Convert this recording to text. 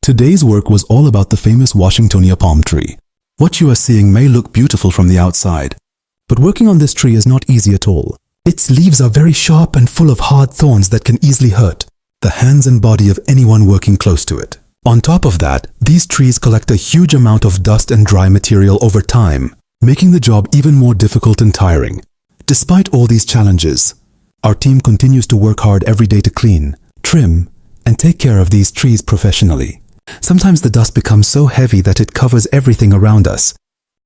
Today's work was all about the famous Washingtonia palm tree. What you are seeing may look beautiful from the outside, but working on this tree is not easy at all. Its leaves are very sharp and full of hard thorns that can easily hurt the hands and body of anyone working close to it. On top of that, these trees collect a huge amount of dust and dry material over time, making the job even more difficult and tiring. Despite all these challenges, our team continues to work hard every day to clean, trim, and take care of these trees professionally. Sometimes the dust becomes so heavy that it covers everything around us,